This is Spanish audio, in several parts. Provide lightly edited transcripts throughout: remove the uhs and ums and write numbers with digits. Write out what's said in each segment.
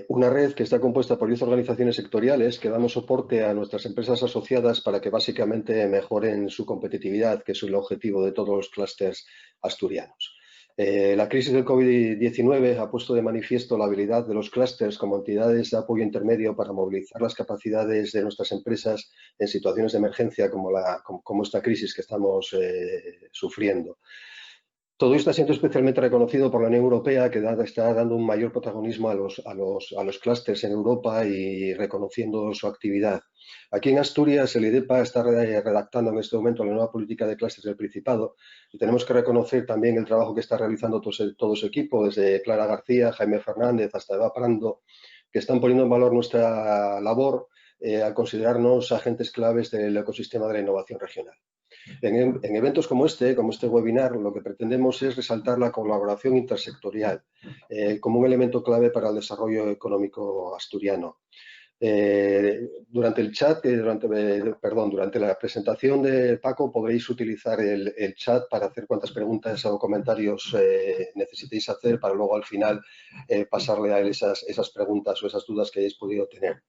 Una red que está compuesta por 10 organizaciones sectoriales que damos soporte a nuestras empresas asociadas para que básicamente mejoren su competitividad, que es el objetivo de todos los clústeres asturianos. La crisis del COVID-19 ha puesto de manifiesto la habilidad de los clústeres como entidades de apoyo intermedio para movilizar las capacidades de nuestras empresas en situaciones de emergencia como esta crisis que estamos sufriendo. Todo esto está siendo especialmente reconocido por la Unión Europea, que está dando un mayor protagonismo a los clústeres en Europa y reconociendo su actividad. Aquí en Asturias, el IDEPA está redactando en este momento la nueva política de clústeres del Principado y tenemos que reconocer también el trabajo que está realizando todo su equipo, desde Clara García, Jaime Fernández hasta Eva Prando, que están poniendo en valor nuestra labor al considerarnos agentes claves del ecosistema de la innovación regional. En eventos como este webinar, lo que pretendemos es resaltar la colaboración intersectorial como un elemento clave para el desarrollo económico asturiano. Durante la presentación de Paco podréis utilizar el chat para hacer cuantas preguntas o comentarios necesitéis hacer para luego al final pasarle a él esas preguntas o esas dudas que hayáis podido tener.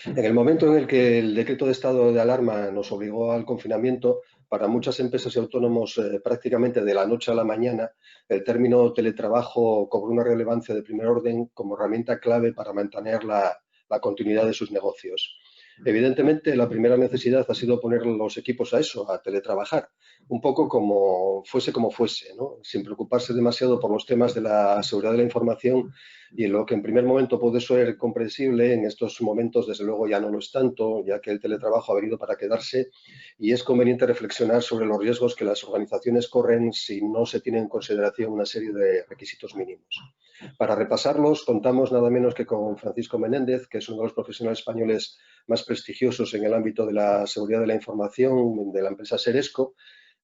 En el momento en el que el decreto de estado de alarma nos obligó al confinamiento, para muchas empresas y autónomos prácticamente de la noche a la mañana, el término teletrabajo cobró una relevancia de primer orden como herramienta clave para mantener la continuidad de sus negocios. Evidentemente, la primera necesidad ha sido poner los equipos a eso, a teletrabajar, un poco como fuese, ¿no? Sin preocuparse demasiado por los temas de la seguridad de la información y en lo que en primer momento puede ser comprensible, en estos momentos desde luego ya no lo es tanto, ya que el teletrabajo ha venido para quedarse y es conveniente reflexionar sobre los riesgos que las organizaciones corren si no se tiene en consideración una serie de requisitos mínimos. Para repasarlos, contamos nada menos que con Francisco Menéndez, que es uno de los profesionales españoles más prestigiosos en el ámbito de la seguridad de la información de la empresa Seresco,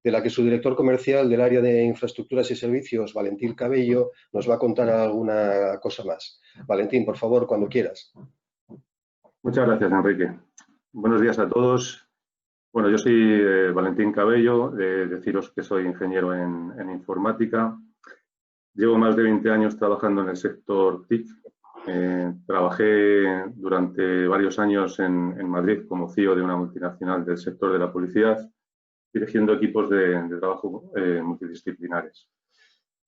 de la que su director comercial del área de infraestructuras y servicios, Valentín Cabello, nos va a contar alguna cosa más. Valentín, por favor, cuando quieras. Muchas gracias, Enrique. Buenos días a todos. Bueno, yo soy Valentín Cabello, deciros que soy ingeniero en informática. Llevo más de 20 años trabajando en el sector TIC. Trabajé durante varios años en Madrid como CEO de una multinacional del sector de la publicidad, dirigiendo equipos de trabajo multidisciplinares.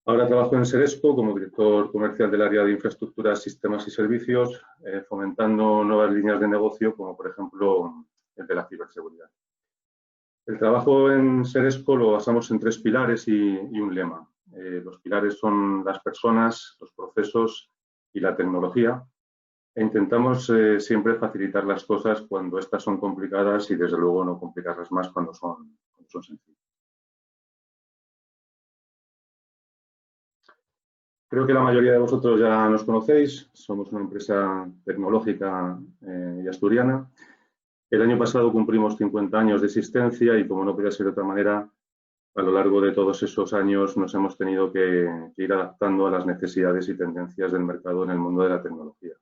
Ahora trabajo en Seresco como director comercial del área de infraestructuras, sistemas y servicios, fomentando nuevas líneas de negocio, como por ejemplo el de la ciberseguridad. El trabajo en Seresco lo basamos en 3 pilares y un lema. Los pilares son las personas, los procesos y la tecnología. E intentamos siempre facilitar las cosas cuando estas son complicadas y desde luego no complicarlas más cuando son sencillas. Creo que la mayoría de vosotros ya nos conocéis. Somos una empresa tecnológica y asturiana. El año pasado cumplimos 50 años de existencia y, como no podía ser de otra manera, a lo largo de todos esos años nos hemos tenido que ir adaptando a las necesidades y tendencias del mercado en el mundo de la tecnología.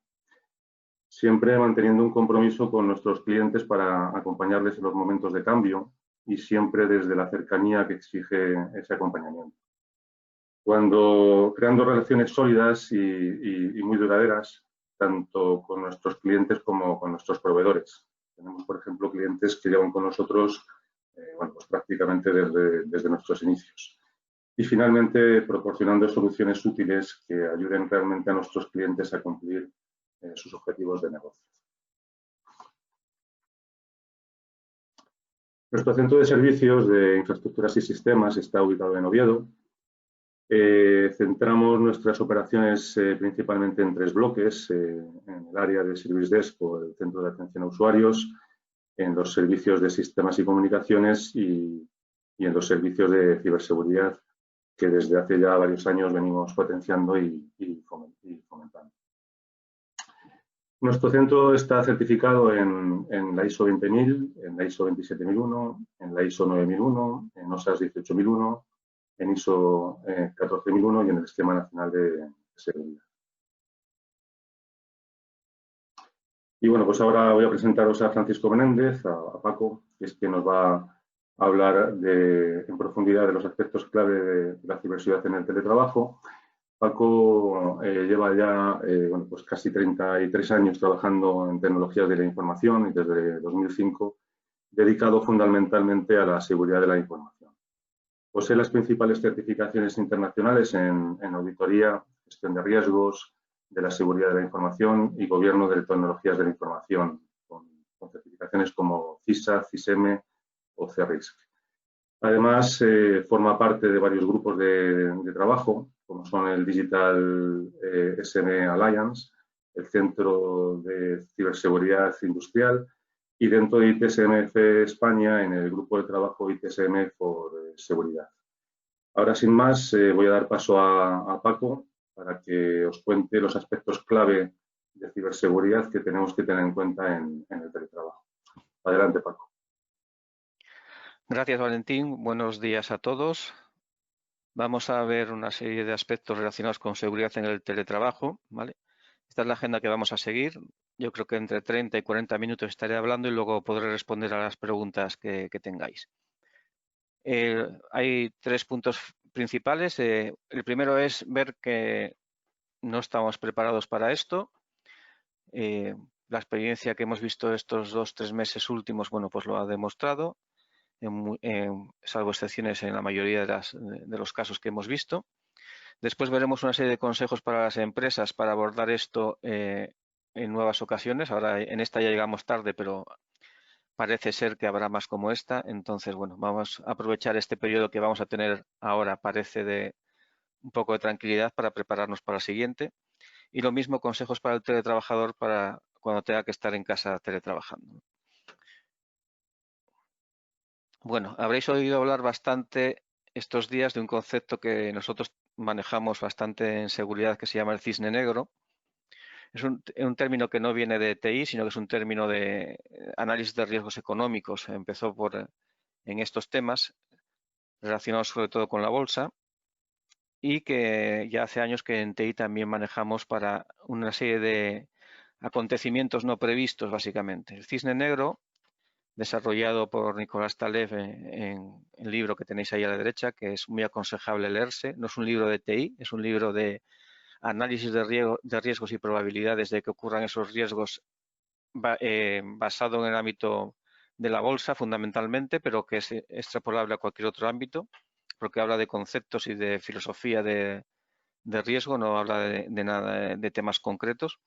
Siempre manteniendo un compromiso con nuestros clientes para acompañarles en los momentos de cambio y siempre desde la cercanía que exige ese acompañamiento. Creando relaciones sólidas y muy duraderas, tanto con nuestros clientes como con nuestros proveedores. Tenemos, por ejemplo, clientes que llevan con nosotros pues prácticamente desde nuestros inicios. Y finalmente, proporcionando soluciones útiles que ayuden realmente a nuestros clientes a cumplir sus objetivos de negocio. Nuestro centro de servicios de infraestructuras y sistemas está ubicado en Oviedo. Centramos nuestras operaciones principalmente en 3 bloques, en el área de Service Desk o el centro de atención a usuarios, en los servicios de sistemas y comunicaciones y en los servicios de ciberseguridad que desde hace ya varios años venimos potenciando y fomentando. Nuestro centro está certificado en la ISO 20000, en la ISO 27001, en la ISO 9001, en OSAS 18001, en ISO 14001 y en el Esquema Nacional de Seguridad. Y bueno, pues ahora voy a presentaros a Francisco Menéndez, a Paco, que es quien nos va a hablar en profundidad de los aspectos clave de la ciberseguridad en el teletrabajo. Paco lleva ya bueno, pues casi 33 años trabajando en tecnologías de la información y desde 2005 dedicado fundamentalmente a la seguridad de la información. Posee las principales certificaciones internacionales en auditoría, gestión de riesgos, de la seguridad de la información y gobierno de tecnologías de la información, con certificaciones como CISA, CISM o CRISC. Además, forma parte de varios grupos de trabajo, como son el Digital SM Alliance, el Centro de Ciberseguridad Industrial y dentro de ITSMF España en el grupo de trabajo ITSM por Seguridad. Ahora, sin más, voy a dar paso a Paco para que os cuente los aspectos clave de ciberseguridad que tenemos que tener en cuenta en el teletrabajo. Adelante, Paco. Gracias, Valentín. Buenos días a todos. Vamos a ver una serie de aspectos relacionados con seguridad en el teletrabajo, ¿vale? Esta es la agenda que vamos a seguir. Yo creo que entre 30 y 40 minutos estaré hablando y luego podré responder a las preguntas que tengáis. Hay 3 puntos principales. El primero es ver que no estamos preparados para esto. La experiencia que hemos visto estos 2-3 meses últimos, bueno, pues lo ha demostrado. Salvo excepciones en la mayoría de los casos que hemos visto. Después veremos una serie de consejos para las empresas para abordar esto en nuevas ocasiones. Ahora en esta ya llegamos tarde, pero parece ser que habrá más como esta. Entonces, bueno, vamos a aprovechar este periodo que vamos a tener ahora, parece de un poco de tranquilidad para prepararnos para el siguiente. Y lo mismo, consejos para el teletrabajador para cuando tenga que estar en casa teletrabajando. Bueno, habréis oído hablar bastante estos días de un concepto que nosotros manejamos bastante en seguridad que se llama el cisne negro. Es un término que no viene de TI, sino que es un término de análisis de riesgos económicos. Empezó en estos temas relacionados sobre todo con la bolsa y que ya hace años que en TI también manejamos para una serie de acontecimientos no previstos, básicamente. El cisne negro, desarrollado por Nicolás Taleb en el libro que tenéis ahí a la derecha, que es muy aconsejable leerse. No es un libro de TI, es un libro de análisis de riesgos y probabilidades de que ocurran esos riesgos basado en el ámbito de la bolsa fundamentalmente, pero que es extrapolable a cualquier otro ámbito, porque habla de conceptos y de filosofía de riesgo, no habla de nada de temas concretos.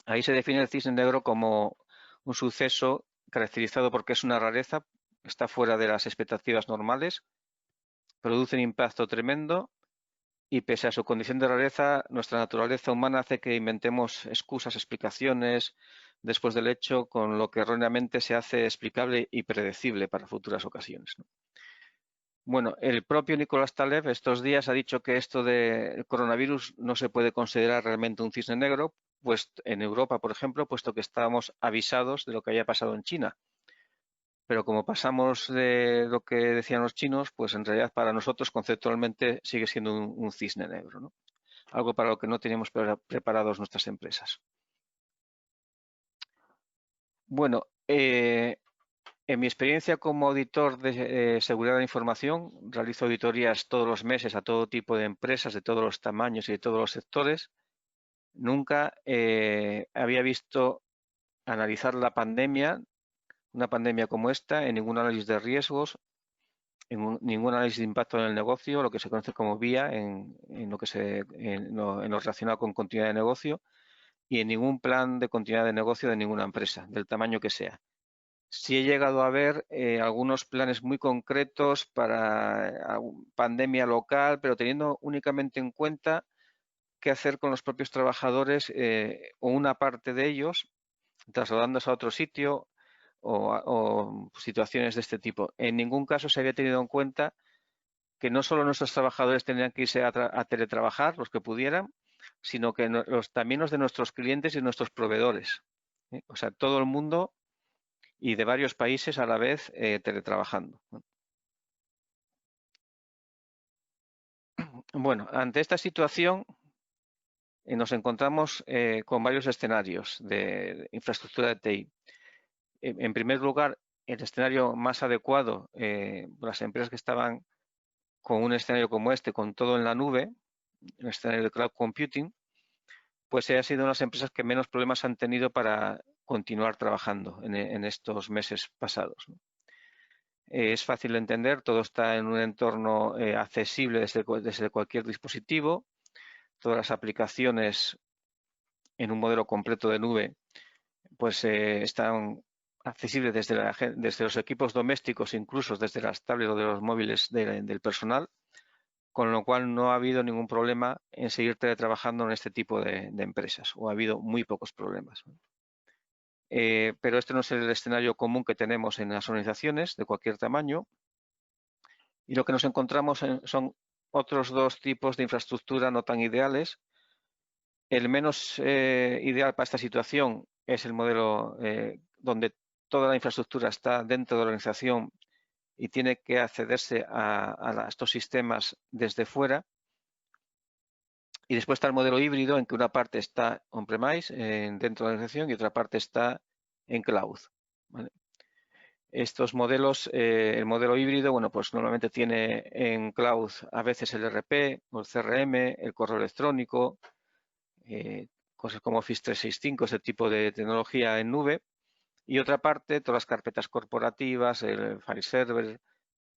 Ahí se define el cisne negro como un suceso caracterizado porque es una rareza, está fuera de las expectativas normales, produce un impacto tremendo y pese a su condición de rareza, nuestra naturaleza humana hace que inventemos excusas, explicaciones después del hecho, con lo que erróneamente se hace explicable y predecible para futuras ocasiones, ¿no? Bueno, el propio Nicolás Taleb estos días ha dicho que esto del coronavirus no se puede considerar realmente un cisne negro, pues en Europa, por ejemplo, puesto que estábamos avisados de lo que haya pasado en China. Pero como pasamos de lo que decían los chinos, pues en realidad para nosotros conceptualmente sigue siendo un cisne negro, ¿no? Algo para lo que no teníamos preparados nuestras empresas. Bueno, en mi experiencia como auditor de seguridad de la información, realizo auditorías todos los meses a todo tipo de empresas, de todos los tamaños y de todos los sectores. Nunca había visto analizar la pandemia, una pandemia como esta, en ningún análisis de riesgos, en ningún análisis de impacto en el negocio, lo que se conoce como VIA, en lo relacionado con continuidad de negocio, y en ningún plan de continuidad de negocio de ninguna empresa, del tamaño que sea. Sí he llegado a ver algunos planes muy concretos para pandemia local, pero teniendo únicamente en cuenta qué hacer con los propios trabajadores o una parte de ellos, trasladándose a otro sitio o situaciones de este tipo. En ningún caso se había tenido en cuenta que no solo nuestros trabajadores tendrían que irse a teletrabajar, los que pudieran, sino que también los de nuestros clientes y nuestros proveedores. O sea, todo el mundo y de varios países a la vez teletrabajando. Bueno, ante esta situación nos encontramos con varios escenarios de infraestructura de TI. En primer lugar, el escenario más adecuado, las empresas que estaban con un escenario como este, con todo en la nube, el escenario de cloud computing, pues han sido las empresas que menos problemas han tenido para continuar trabajando en estos meses pasados, ¿no? Es fácil de entender, todo está en un entorno accesible desde cualquier dispositivo, todas las aplicaciones en un modelo completo de nube pues están accesibles desde los equipos domésticos, incluso desde las tablets o de los móviles del personal, con lo cual no ha habido ningún problema en seguir teletrabajando en este tipo de empresas, o ha habido muy pocos problemas. Pero este no es el escenario común que tenemos en las organizaciones de cualquier tamaño, y lo que nos encontramos son otros dos tipos de infraestructura no tan ideales. El menos ideal para esta situación es el modelo donde toda la infraestructura está dentro de la organización y tiene que accederse a estos sistemas desde fuera. Y después está el modelo híbrido, en que una parte está on-premise dentro de la organización y otra parte está en cloud, ¿vale? Estos modelos, el modelo híbrido, bueno, pues normalmente tiene en cloud a veces el ERP o el CRM, el correo electrónico, cosas como Office 365, ese tipo de tecnología en nube, y otra parte, todas las carpetas corporativas, el file server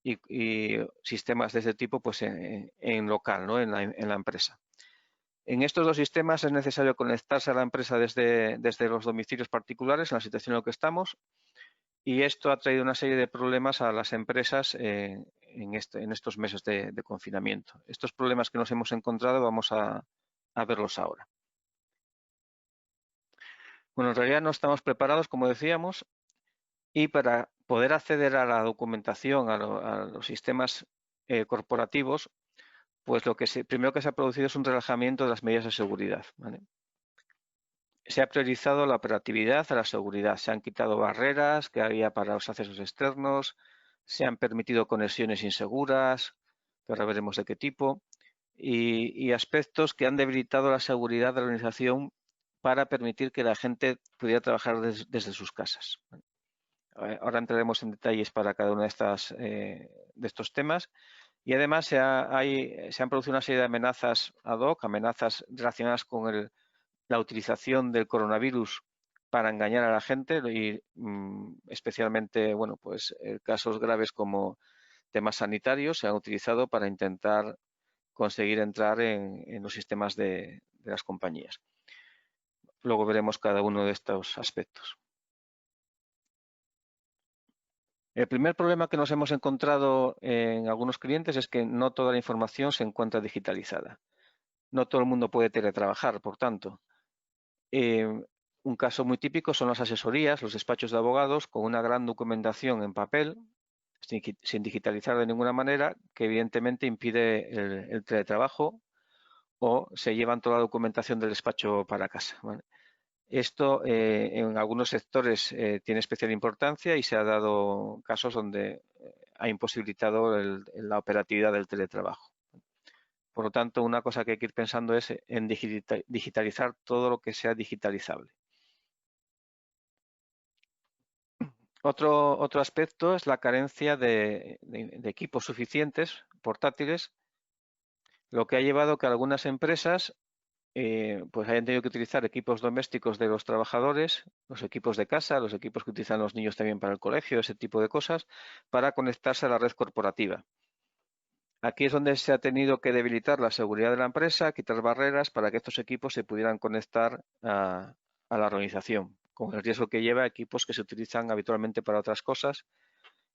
y sistemas de ese tipo, pues en local, ¿no? en la empresa. En estos dos sistemas es necesario conectarse a la empresa desde los domicilios particulares, en la situación en la que estamos, y esto ha traído una serie de problemas a las empresas en estos meses de confinamiento. Estos problemas que nos hemos encontrado vamos a verlos ahora. Bueno, en realidad no estamos preparados, como decíamos, y para poder acceder a la documentación, a los sistemas corporativos, pues primero que se ha producido es un relajamiento de las medidas de seguridad, ¿vale? Se ha priorizado la operatividad a la seguridad. Se han quitado barreras que había para los accesos externos, se han permitido conexiones inseguras, que ahora veremos de qué tipo, y aspectos que han debilitado la seguridad de la organización para permitir que la gente pudiera trabajar desde sus casas. Ahora entraremos en detalles para cada uno de estos temas. Y además se han producido una serie de amenazas ad hoc, amenazas relacionadas con la utilización del coronavirus para engañar a la gente y especialmente, bueno, pues casos graves como temas sanitarios se han utilizado para intentar conseguir entrar en los sistemas de las compañías. Luego veremos cada uno de estos aspectos. El primer problema que nos hemos encontrado en algunos clientes es que no toda la información se encuentra digitalizada. No todo el mundo puede teletrabajar, por tanto. Un caso muy típico son las asesorías, los despachos de abogados con una gran documentación en papel, sin digitalizar de ninguna manera, que evidentemente impide el teletrabajo, o se llevan toda la documentación del despacho para casa, ¿vale? Esto en algunos sectores tiene especial importancia y se ha dado casos donde ha imposibilitado la operatividad del teletrabajo. Por lo tanto, una cosa que hay que ir pensando es en digitalizar todo lo que sea digitalizable. Otro aspecto es la carencia de equipos suficientes, portátiles, lo que ha llevado a que algunas empresas pues hayan tenido que utilizar equipos domésticos de los trabajadores, los equipos de casa, los equipos que utilizan los niños también para el colegio, ese tipo de cosas, para conectarse a la red corporativa. Aquí es donde se ha tenido que debilitar la seguridad de la empresa, quitar barreras para que estos equipos se pudieran conectar a la organización, con el riesgo que lleva equipos que se utilizan habitualmente para otras cosas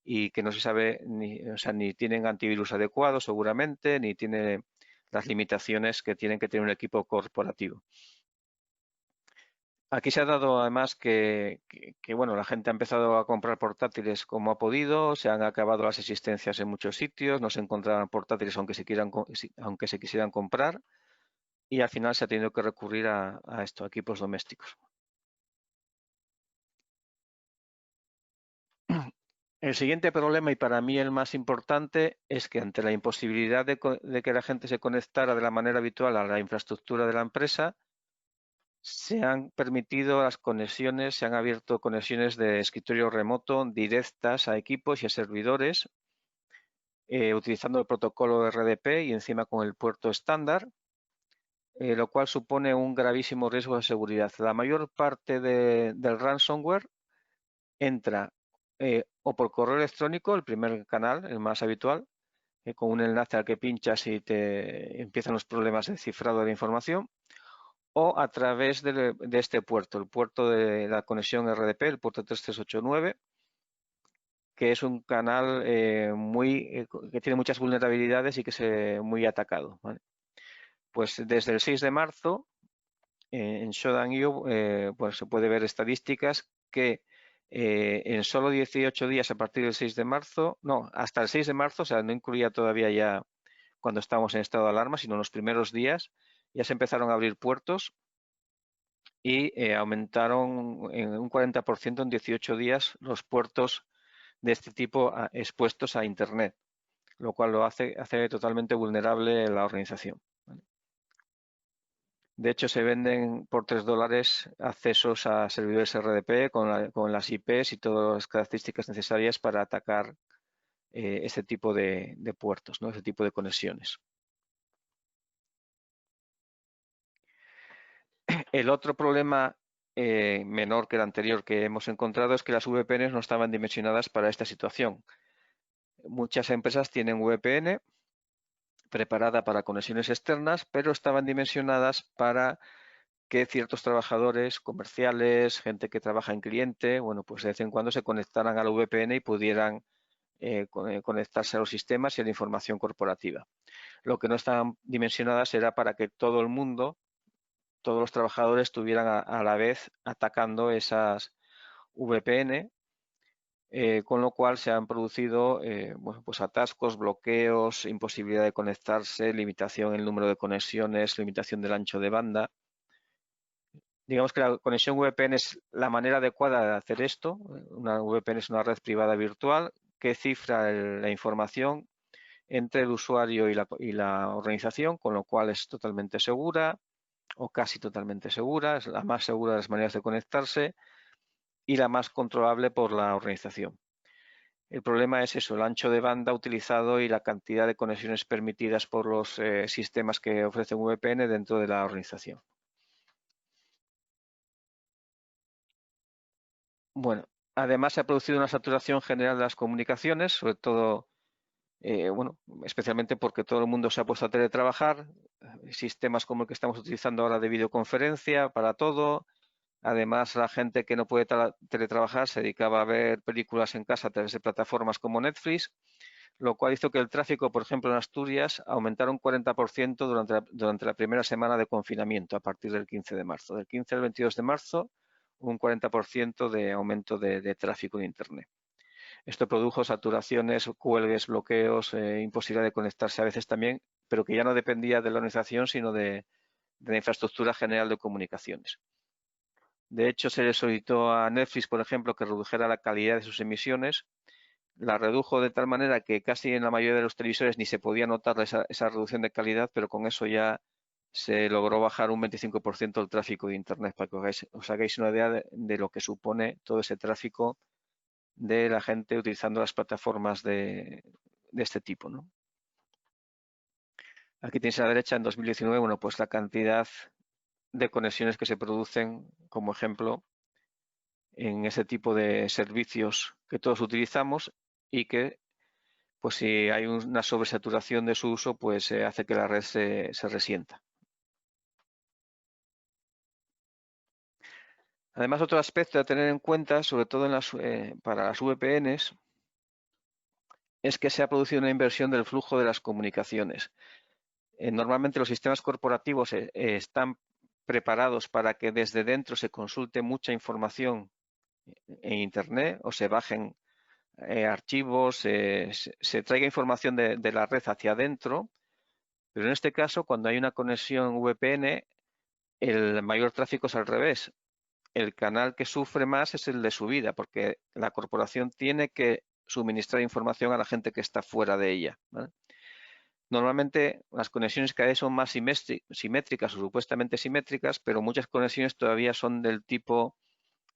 y que no se sabe, ni tienen antivirus adecuado seguramente, ni tiene las limitaciones que tienen que tener un equipo corporativo. Aquí se ha dado además que bueno, la gente ha empezado a comprar portátiles como ha podido, se han acabado las existencias en muchos sitios, no se encontraban portátiles aunque se quisieran comprar, y al final se ha tenido que recurrir a equipos domésticos. El siguiente problema, y para mí el más importante, es que ante la imposibilidad de que la gente se conectara de la manera habitual a la infraestructura de la empresa, se han permitido las conexiones, se han abierto conexiones de escritorio remoto directas a equipos y a servidores, utilizando el protocolo RDP y encima con el puerto estándar, lo cual supone un gravísimo riesgo de seguridad. La mayor parte del ransomware entra o por correo electrónico, el primer canal, el más habitual, con un enlace al que pinchas y te empiezan los problemas de cifrado de la información, o a través de este puerto, el puerto de la conexión RDP, el puerto 3389, que es un canal que tiene muchas vulnerabilidades y que es muy atacado, ¿vale? Pues desde el 6 de marzo, en Shodan.io, pues se puede ver estadísticas que en solo 18 días a partir del 6 de marzo, no, hasta el 6 de marzo, o sea, no incluía todavía ya cuando estábamos en estado de alarma, sino en los primeros días, ya se empezaron a abrir puertos y aumentaron en un 40% en 18 días los puertos de este tipo expuestos a Internet, lo cual lo hace totalmente vulnerable la organización, ¿vale? De hecho, se venden por $3 accesos a servidores RDP con las IPs y todas las características necesarias para atacar este tipo de puertos, ¿no? Este tipo de conexiones. El otro problema menor que el anterior que hemos encontrado es que las VPNs no estaban dimensionadas para esta situación. Muchas empresas tienen VPN preparada para conexiones externas, pero estaban dimensionadas para que ciertos trabajadores comerciales, gente que trabaja en cliente, bueno, pues de vez en cuando se conectaran a la VPN y pudieran conectarse a los sistemas y a la información corporativa. Lo que no estaban dimensionadas era para que todo el mundo, todos los trabajadores estuvieran a la vez atacando esas VPN, con lo cual se han producido bueno, pues atascos, bloqueos, imposibilidad de conectarse, limitación en el número de conexiones, limitación del ancho de banda. Digamos que la conexión VPN es la manera adecuada de hacer esto. Una VPN es una red privada virtual que cifra la información entre el usuario y la organización, con lo cual es totalmente segura o casi totalmente segura, es la más segura de las maneras de conectarse y la más controlable por la organización. El problema es eso, el ancho de banda utilizado y la cantidad de conexiones permitidas por los sistemas que ofrecen VPN dentro de la organización. Bueno, además se ha producido una saturación general de las comunicaciones, sobre todo, bueno, especialmente porque todo el mundo se ha puesto a teletrabajar, sistemas como el que estamos utilizando ahora de videoconferencia para todo. Además, la gente que no puede teletrabajar se dedicaba a ver películas en casa a través de plataformas como Netflix, lo cual hizo que el tráfico, por ejemplo, en Asturias, aumentara un 40% durante la primera semana de confinamiento, a partir del 15 de marzo. Del 15 al 22 de marzo, un 40% de aumento de tráfico en Internet. Esto produjo saturaciones, cuelgues, bloqueos, imposibilidad de conectarse a veces también, pero que ya no dependía de la organización, sino de la infraestructura general de comunicaciones. De hecho, se le solicitó a Netflix, por ejemplo, que redujera la calidad de sus emisiones. La redujo de tal manera que casi en la mayoría de los televisores ni se podía notar esa reducción de calidad, pero con eso ya se logró bajar un 25% el tráfico de Internet, para que os hagáis una idea de lo que supone todo ese tráfico de la gente utilizando las plataformas de este tipo, ¿no? Aquí tenéis a la derecha en 2019, bueno, pues la cantidad de conexiones que se producen, como ejemplo, en ese tipo de servicios que todos utilizamos y que, pues si hay una sobresaturación de su uso, pues hace que la red se resienta. Además, otro aspecto a tener en cuenta, sobre todo para las VPNs, es que se ha producido una inversión del flujo de las comunicaciones. Normalmente los sistemas corporativos están preparados para que desde dentro se consulte mucha información en Internet o se bajen archivos, se traiga información de la red hacia adentro, pero en este caso, cuando hay una conexión VPN, el mayor tráfico es al revés. El canal que sufre más es el de subida, porque la corporación tiene que suministrar información a la gente que está fuera de ella, ¿vale? Normalmente las conexiones cada vez son más simétricas o supuestamente simétricas, pero muchas conexiones todavía son del tipo,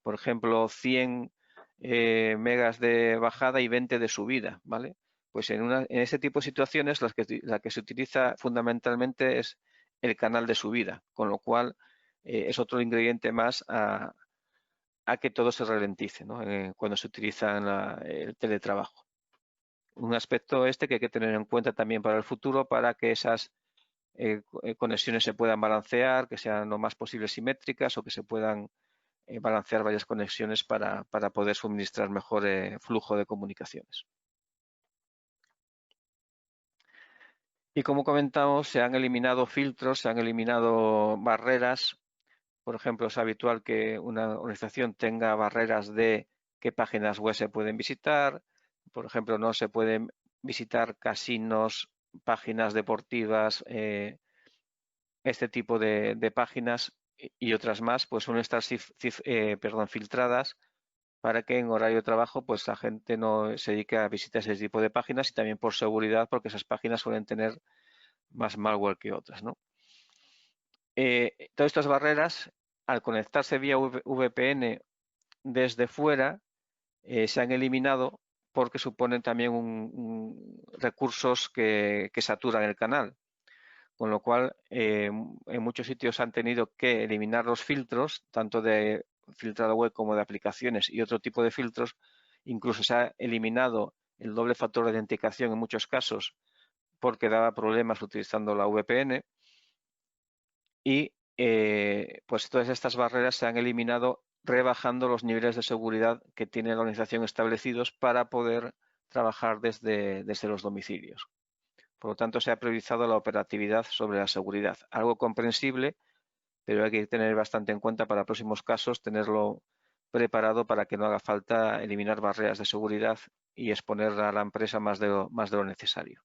por ejemplo, 100 megas de bajada y 20 de subida, ¿vale? Pues en ese tipo de situaciones la que se utiliza fundamentalmente es el canal de subida, con lo cual es otro ingrediente más a que todo se ralentice, ¿no? Cuando se utiliza el teletrabajo. Un aspecto que hay que tener en cuenta también para el futuro, para que esas conexiones se puedan balancear, que sean lo más posible simétricas o que se puedan balancear varias conexiones para poder suministrar mejor flujo de comunicaciones. Y como comentamos, se han eliminado filtros, se han eliminado barreras. Por ejemplo, es habitual que una organización tenga barreras de qué páginas web se pueden visitar. Por ejemplo, no se pueden visitar casinos, páginas deportivas, este tipo de páginas y otras más, pues suelen estar filtradas para que en horario de trabajo pues la gente no se dedique a visitar ese tipo de páginas, y también por seguridad, porque esas páginas suelen tener más malware que otras, ¿no? Todas estas barreras, al conectarse vía VPN desde fuera, se han eliminado porque suponen también recursos que saturan el canal. Con lo cual, en muchos sitios han tenido que eliminar los filtros, tanto de filtrado web como de aplicaciones y otro tipo de filtros. Incluso se ha eliminado el doble factor de autenticación en muchos casos porque daba problemas utilizando la VPN. Y pues todas estas barreras se han eliminado rebajando los niveles de seguridad que tiene la organización establecidos para poder trabajar desde los domicilios. Por lo tanto, se ha priorizado la operatividad sobre la seguridad. Algo comprensible, pero hay que tener bastante en cuenta para próximos casos, tenerlo preparado para que no haga falta eliminar barreras de seguridad y exponer a la empresa más de lo necesario.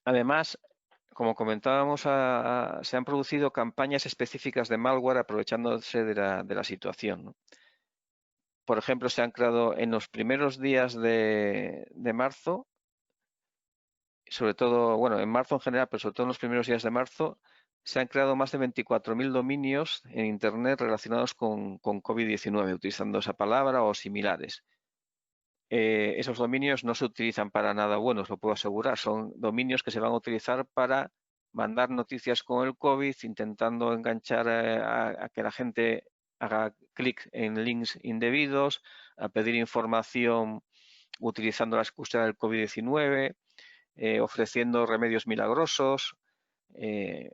Además, como comentábamos, se han producido campañas específicas de malware aprovechándose de la situación, ¿no? Por ejemplo, se han creado en los primeros días de marzo, sobre todo, bueno, en marzo en general, pero sobre todo en los primeros días de marzo, se han creado más de 24.000 dominios en Internet relacionados con COVID-19, utilizando esa palabra o similares. Esos dominios no se utilizan para nada bueno, os lo puedo asegurar. Son dominios que se van a utilizar para mandar noticias con el COVID, intentando enganchar a que la gente haga clic en links indebidos, a pedir información utilizando la excusa del COVID-19, ofreciendo remedios milagrosos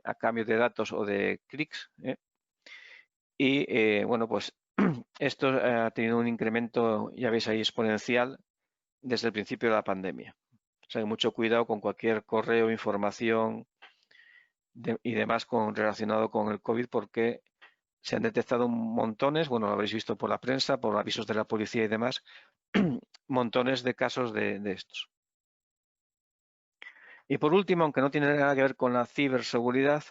a cambio de datos o de clics. Y bueno, pues esto ha tenido un incremento, ya veis ahí, exponencial desde el principio de la pandemia. O sea, mucho cuidado con cualquier correo, información y demás relacionado con el COVID, porque se han detectado montones, bueno, lo habréis visto por la prensa, por avisos de la policía y demás, montones de casos de estos. Y por último, aunque no tiene nada que ver con la ciberseguridad,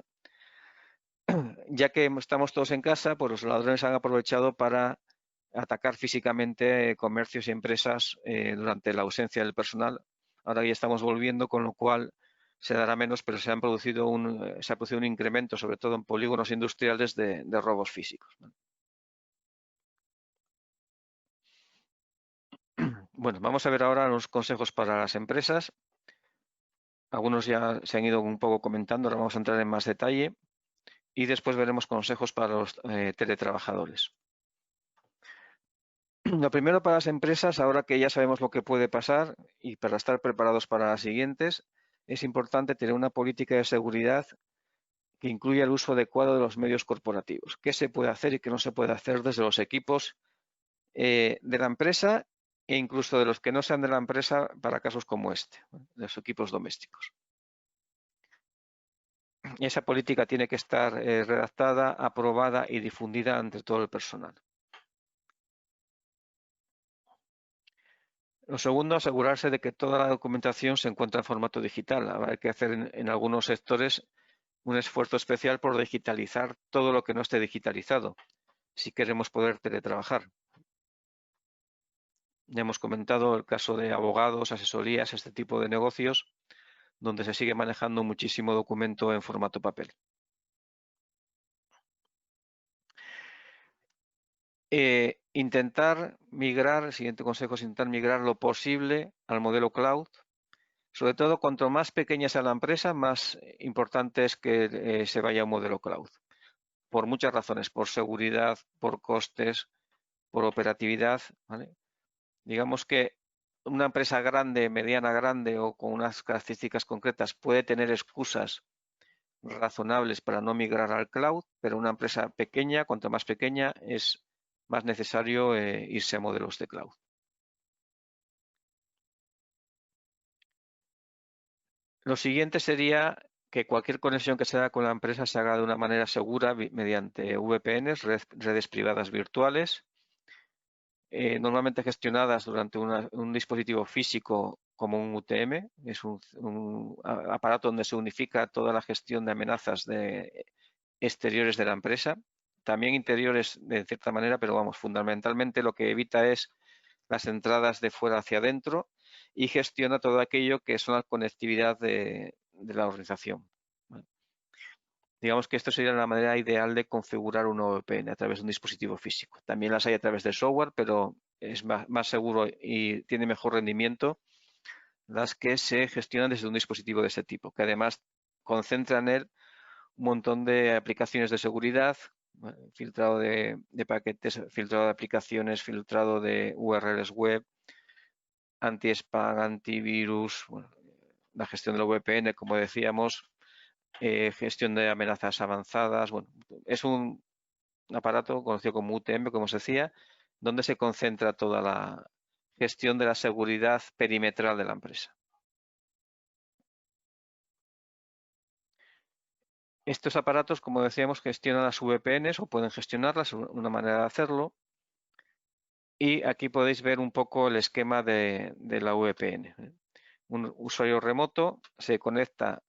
ya que estamos todos en casa, pues los ladrones han aprovechado para atacar físicamente comercios y empresas durante la ausencia del personal. Ahora ya estamos volviendo, con lo cual se dará menos, pero se ha producido un incremento, sobre todo en polígonos industriales, de robos físicos. Bueno, vamos a ver ahora los consejos para las empresas. Algunos ya se han ido un poco comentando, ahora vamos a entrar en más detalle. Y después veremos consejos para los teletrabajadores. Lo primero para las empresas, ahora que ya sabemos lo que puede pasar y para estar preparados para las siguientes, es importante tener una política de seguridad que incluya el uso adecuado de los medios corporativos. ¿Qué se puede hacer y qué no se puede hacer desde los equipos de la empresa e incluso de los que no sean de la empresa para casos como este, de los equipos domésticos? Y esa política tiene que estar redactada, aprobada y difundida entre todo el personal. Lo segundo, asegurarse de que toda la documentación se encuentra en formato digital. Habrá que hacer en algunos sectores un esfuerzo especial por digitalizar todo lo que no esté digitalizado, si queremos poder teletrabajar. Ya hemos comentado el caso de abogados, asesorías, este tipo de negocios, donde se sigue manejando muchísimo documento en formato papel. Intentar migrar, el siguiente consejo es intentar migrar lo posible al modelo cloud. Sobre todo, cuanto más pequeña sea la empresa, más importante es que se vaya a un modelo cloud. Por muchas razones, por seguridad, por costes, por operatividad, ¿vale? Digamos que una empresa grande, mediana grande o con unas características concretas puede tener excusas razonables para no migrar al cloud, pero una empresa pequeña, cuanto más pequeña, es más necesario irse a modelos de cloud. Lo siguiente sería que cualquier conexión que se haga con la empresa se haga de una manera segura mediante VPNs, redes privadas virtuales, normalmente gestionadas durante un dispositivo físico como un UTM, es un aparato donde se unifica toda la gestión de amenazas exteriores de la empresa, también interiores de cierta manera, pero vamos, fundamentalmente lo que evita es las entradas de fuera hacia adentro y gestiona todo aquello que es la conectividad de la organización. ¿Vale? Digamos que esto sería la manera ideal de configurar un VPN a través de un dispositivo físico. También las hay a través de software, pero es más seguro y tiene mejor rendimiento las que se gestionan desde un dispositivo de ese tipo, que además concentra en él un montón de aplicaciones de seguridad, filtrado de paquetes, filtrado de aplicaciones, filtrado de URLs web, anti-spam, antivirus, bueno, la gestión de la VPN, como decíamos, gestión de amenazas avanzadas. Bueno, es un aparato conocido como UTM, como os decía, donde se concentra toda la gestión de la seguridad perimetral de la empresa. Estos aparatos, como decíamos, gestionan las VPNs o pueden gestionarlas, una manera de hacerlo. Y aquí podéis ver un poco el esquema de la VPN. Un usuario remoto se conecta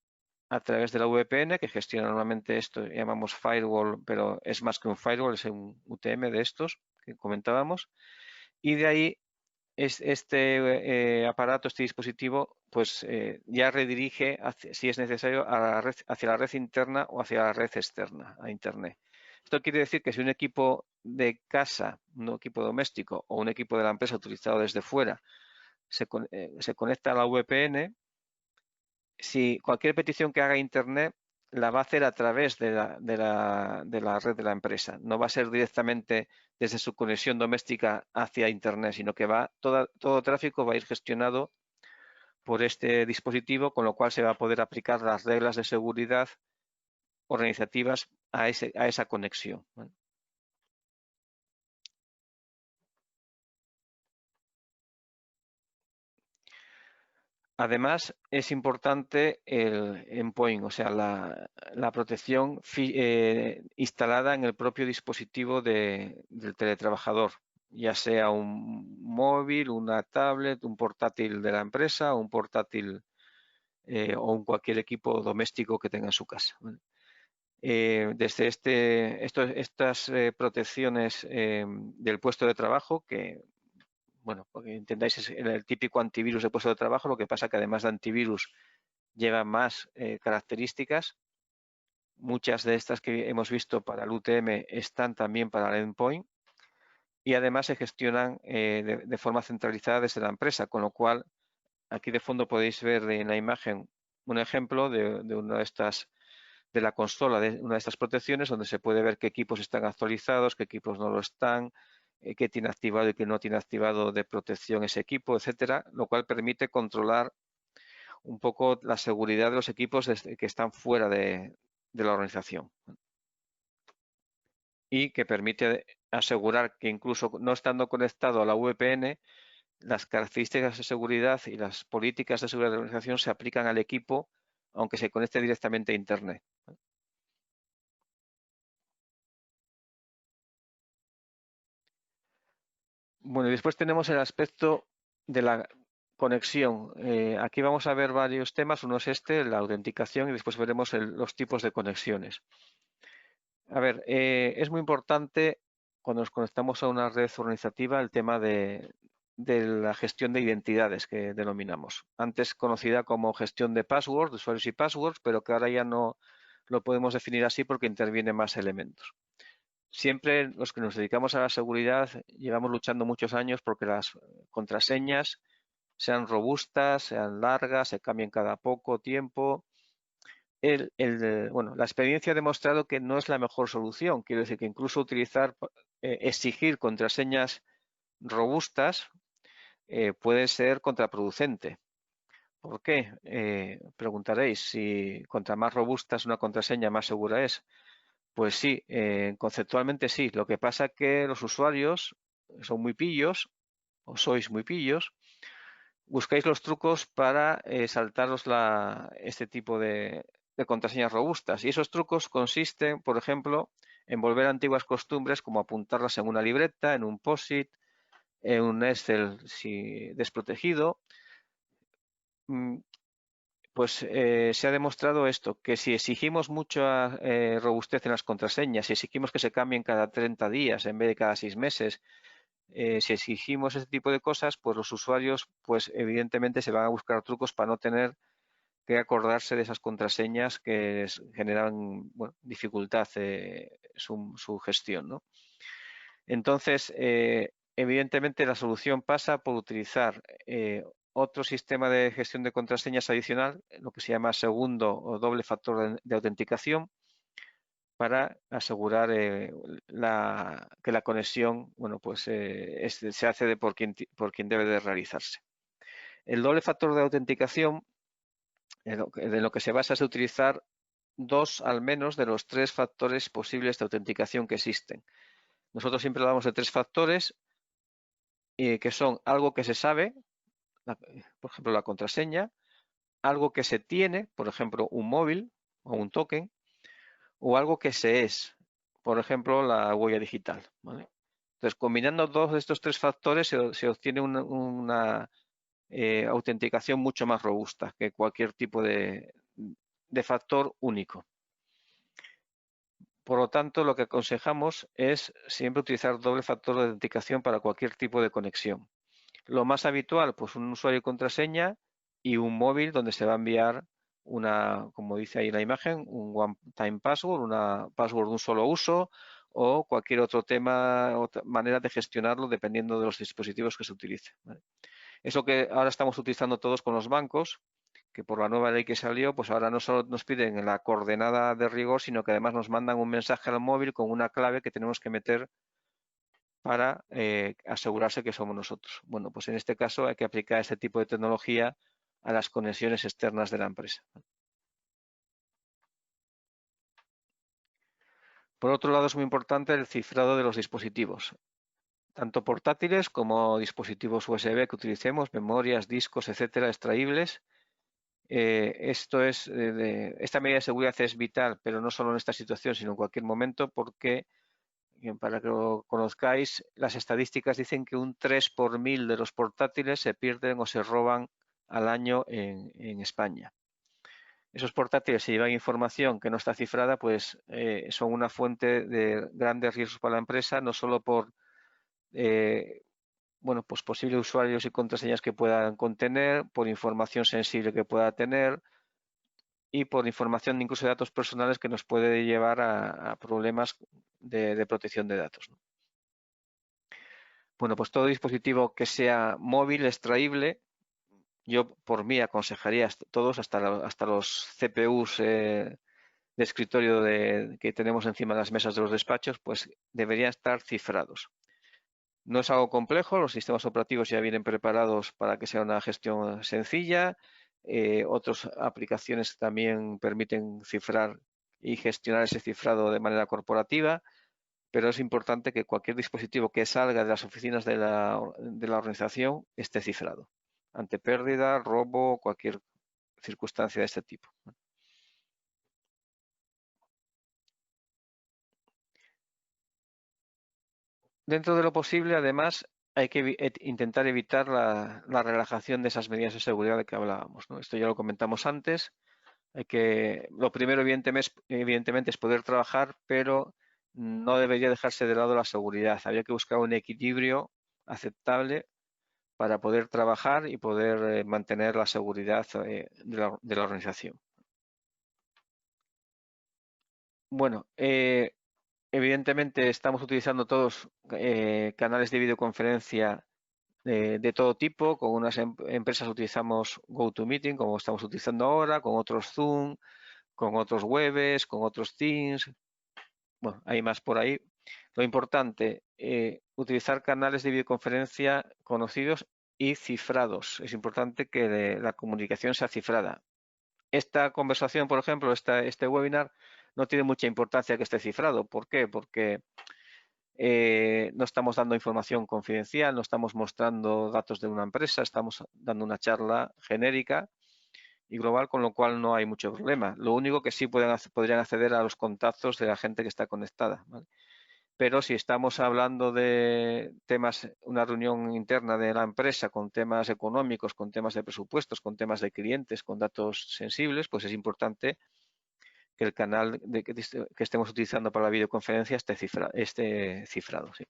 a través de la VPN, que gestiona normalmente esto, llamamos firewall, pero es más que un firewall, es un UTM de estos que comentábamos. Y de ahí este aparato, este dispositivo, pues ya redirige, si es necesario, hacia la red interna o hacia la red externa, a Internet. Esto quiere decir que si un equipo de casa, un equipo doméstico o un equipo de la empresa utilizado desde fuera se conecta a la VPN, si cualquier petición que haga Internet la va a hacer a través de la red de la empresa. No va a ser directamente desde su conexión doméstica hacia Internet, sino que todo tráfico va a ir gestionado por este dispositivo, con lo cual se va a poder aplicar las reglas de seguridad organizativas a esa conexión. Además, es importante el endpoint, o sea, la protección instalada en el propio dispositivo del teletrabajador, ya sea un móvil, una tablet, un portátil de la empresa, un portátil o cualquier equipo doméstico que tenga en su casa. Desde estas protecciones del puesto de trabajo, que bueno, porque entendáis, es el típico antivirus de puesto de trabajo, lo que pasa que además de antivirus lleva más características. Muchas de estas que hemos visto para el UTM están también para el endpoint y además se gestionan de forma centralizada desde la empresa, con lo cual aquí de fondo podéis ver en la imagen un ejemplo de una de estas, de la consola de una de estas protecciones, donde se puede ver qué equipos están actualizados, qué equipos no lo están, qué tiene activado y qué no tiene activado de protección ese equipo, etcétera, lo cual permite controlar un poco la seguridad de los equipos que están fuera de la organización y que permite asegurar que incluso no estando conectado a la VPN, las características de seguridad y las políticas de seguridad de la organización se aplican al equipo aunque se conecte directamente a Internet. Bueno, y después tenemos el aspecto de la conexión. Aquí vamos a ver varios temas. Uno es la autenticación, y después veremos los tipos de conexiones. A ver, es muy importante cuando nos conectamos a una red organizativa el tema de la gestión de identidades que denominamos. Antes conocida como gestión de passwords, de usuarios y passwords, pero que ahora ya no lo podemos definir así porque intervienen más elementos. Siempre los que nos dedicamos a la seguridad llevamos luchando muchos años porque las contraseñas sean robustas, sean largas, se cambien cada poco tiempo. Bueno, la experiencia ha demostrado que no es la mejor solución. Quiero decir que incluso exigir contraseñas robustas puede ser contraproducente. ¿Por qué? Preguntaréis, si contra más robusta es una contraseña, más segura es. Pues sí, conceptualmente sí. Lo que pasa es que los usuarios son muy pillos, o sois muy pillos, buscáis los trucos para saltaros este tipo de contraseñas robustas. Y esos trucos consisten, por ejemplo, en volver a antiguas costumbres como apuntarlas en una libreta, en un POSIT, en un Excel si desprotegido. Pues se ha demostrado esto, que si exigimos mucha robustez en las contraseñas, si exigimos que se cambien cada 30 días en vez de cada 6 meses, si exigimos ese tipo de cosas, pues los usuarios, pues evidentemente se van a buscar trucos para no tener que acordarse de esas contraseñas que generan dificultad su gestión, ¿no? Entonces, evidentemente la solución pasa por utilizar otro sistema de gestión de contraseñas adicional, lo que se llama segundo o doble factor de autenticación, para asegurar que la conexión, bueno, pues se hace por quien debe de realizarse. El doble factor de autenticación, de lo que se basa es utilizar 2 al menos de los 3 factores posibles de autenticación que existen. Nosotros siempre hablamos de 3 factores que son algo que se sabe, por ejemplo la contraseña, algo que se tiene, por ejemplo un móvil o un token, o algo que se es, por ejemplo la huella digital, ¿vale? Entonces, combinando 2 de estos 3 factores se obtiene una autenticación mucho más robusta que cualquier tipo de factor único. Por lo tanto, lo que aconsejamos es siempre utilizar doble factor de autenticación para cualquier tipo de conexión. Lo más habitual, pues un usuario y contraseña y un móvil donde se va a enviar como dice ahí la imagen, un one-time password, una password de un solo uso o cualquier otro tema, otra manera de gestionarlo dependiendo de los dispositivos que se utilice, ¿vale? Eso que ahora estamos utilizando todos con los bancos, que por la nueva ley que salió, pues ahora no solo nos piden la coordenada de rigor, sino que además nos mandan un mensaje al móvil con una clave que tenemos que meter para asegurarse que somos nosotros. Bueno, pues en este caso hay que aplicar este tipo de tecnología a las conexiones externas de la empresa. Por otro lado, es muy importante el cifrado de los dispositivos, tanto portátiles como dispositivos USB que utilicemos, memorias, discos, etcétera, extraíbles. Esta medida de seguridad es vital, pero no solo en esta situación, sino en cualquier momento, porque, para que lo conozcáis, las estadísticas dicen que un 3 por 1000 de los portátiles se pierden o se roban al año en España. Esos portátiles, si llevan información que no está cifrada, pues son una fuente de grandes riesgos para la empresa, no solo por pues posibles usuarios y contraseñas que puedan contener, por información sensible que pueda tener y por información incluso de datos personales que nos puede llevar a problemas de protección de datos, ¿no? Bueno, pues todo dispositivo que sea móvil, extraíble, yo por mí aconsejaría todos, hasta los CPUs de escritorio que tenemos encima de las mesas de los despachos, pues deberían estar cifrados. No es algo complejo, los sistemas operativos ya vienen preparados para que sea una gestión sencilla. Otras aplicaciones también permiten cifrar y gestionar ese cifrado de manera corporativa, pero es importante que cualquier dispositivo que salga de las oficinas de la organización esté cifrado ante pérdida, robo, cualquier circunstancia de este tipo. Dentro de lo posible, además, hay que intentar evitar la relajación de esas medidas de seguridad de que hablábamos, ¿no? Esto ya lo comentamos antes. Lo primero, evidentemente, es poder trabajar, pero no debería dejarse de lado la seguridad. Habría que buscar un equilibrio aceptable para poder trabajar y poder mantener la seguridad de la organización. Bueno, evidentemente estamos utilizando todos canales de videoconferencia de todo tipo. Con unas empresas utilizamos GoToMeeting, como estamos utilizando ahora, con otros Zoom, con otros Webex, con otros Teams. Bueno, hay más por ahí. Lo importante, utilizar canales de videoconferencia conocidos y cifrados. Es importante que la comunicación sea cifrada. Esta conversación, por ejemplo, este webinar, no tiene mucha importancia que esté cifrado. ¿Por qué? Porque no estamos dando información confidencial, no estamos mostrando datos de una empresa, estamos dando una charla genérica y global, con lo cual no hay mucho problema. Lo único que sí podrían acceder a los contactos de la gente que está conectada, ¿vale? Pero si estamos hablando de temas, una reunión interna de la empresa con temas económicos, con temas de presupuestos, con temas de clientes, con datos sensibles, pues es importante que el canal que estemos utilizando para la videoconferencia esté cifrado. ¿Sí?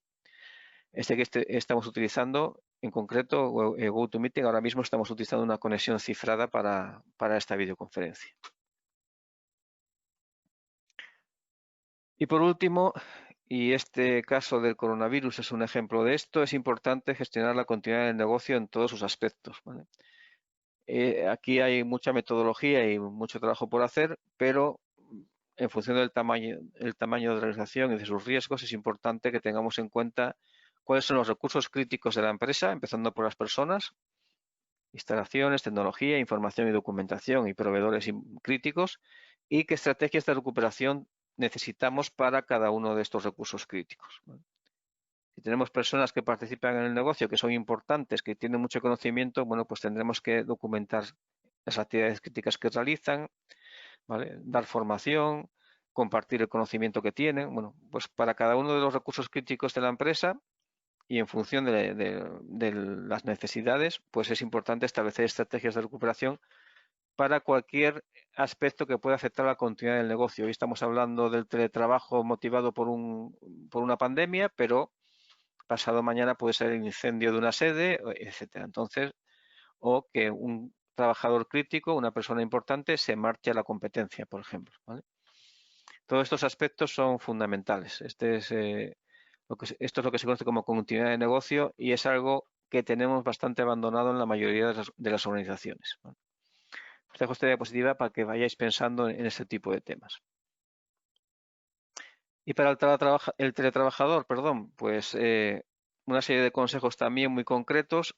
Que estamos utilizando, en concreto, GoToMeeting, ahora mismo estamos utilizando una conexión cifrada para esta videoconferencia. Y por último, y este caso del coronavirus es un ejemplo de esto, es importante gestionar la continuidad del negocio en todos sus aspectos, ¿vale? Aquí hay mucha metodología y mucho trabajo por hacer, pero en función del tamaño de la organización y de sus riesgos, es importante que tengamos en cuenta cuáles son los recursos críticos de la empresa, empezando por las personas, instalaciones, tecnología, información y documentación y proveedores críticos, y qué estrategias de recuperación necesitamos para cada uno de estos recursos críticos. Si tenemos personas que participan en el negocio, que son importantes, que tienen mucho conocimiento, bueno, pues tendremos que documentar las actividades críticas que realizan, ¿vale? Dar formación, compartir el conocimiento que tienen. Bueno, pues para cada uno de los recursos críticos de la empresa y en función de las necesidades, pues es importante establecer estrategias de recuperación para cualquier aspecto que pueda afectar la continuidad del negocio. Hoy estamos hablando del teletrabajo motivado por una pandemia, pero pasado mañana puede ser el incendio de una sede, etcétera. Entonces, o que un trabajador crítico, una persona importante, se marche a la competencia, por ejemplo, ¿vale? Todos estos aspectos son fundamentales. Esto es lo que se conoce como continuidad de negocio y es algo que tenemos bastante abandonado en la mayoría de las organizaciones, ¿vale? Os dejo esta diapositiva para que vayáis pensando en este tipo de temas. Y para el teletrabajador, pues una serie de consejos también muy concretos,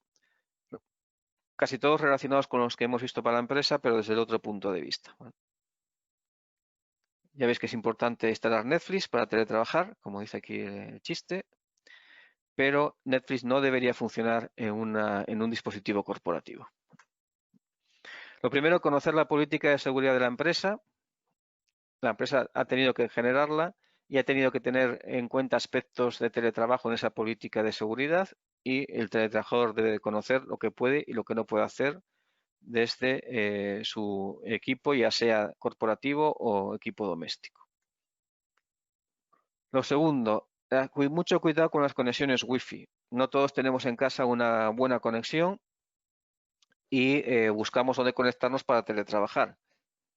casi todos relacionados con los que hemos visto para la empresa, pero desde el otro punto de vista, ¿vale? Ya veis que es importante instalar Netflix para teletrabajar, como dice aquí el chiste, pero Netflix no debería funcionar en un dispositivo corporativo. Lo primero, conocer la política de seguridad de la empresa. La empresa ha tenido que generarla y ha tenido que tener en cuenta aspectos de teletrabajo en esa política de seguridad, y el teletrabajador debe conocer lo que puede y lo que no puede hacer desde su equipo, ya sea corporativo o equipo doméstico. Lo segundo, mucho cuidado con las conexiones Wi-Fi. No todos tenemos en casa una buena conexión y buscamos dónde conectarnos para teletrabajar.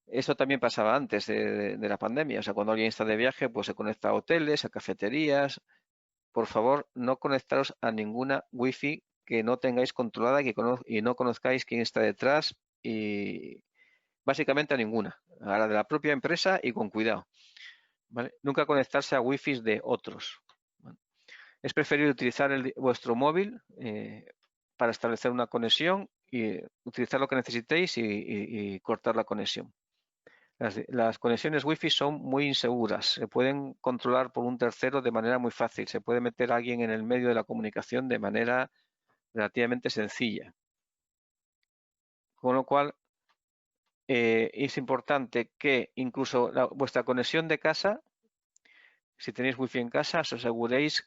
Eso también pasaba antes de la pandemia. O sea, cuando alguien está de viaje, pues se conecta a hoteles, a cafeterías. Por favor, no conectaros a ninguna Wi-Fi que no tengáis controlada y no conozcáis quién está detrás, y básicamente a ninguna. A la de la propia empresa y con cuidado, ¿vale? Nunca conectarse a Wi-Fi de otros, ¿vale? Es preferible utilizar vuestro móvil para establecer una conexión y utilizar lo que necesitéis y cortar la conexión. Las conexiones Wi-Fi son muy inseguras, se pueden controlar por un tercero de manera muy fácil, se puede meter a alguien en el medio de la comunicación de manera relativamente sencilla. Con lo cual, es importante que incluso vuestra conexión de casa, si tenéis Wi-Fi en casa, os aseguréis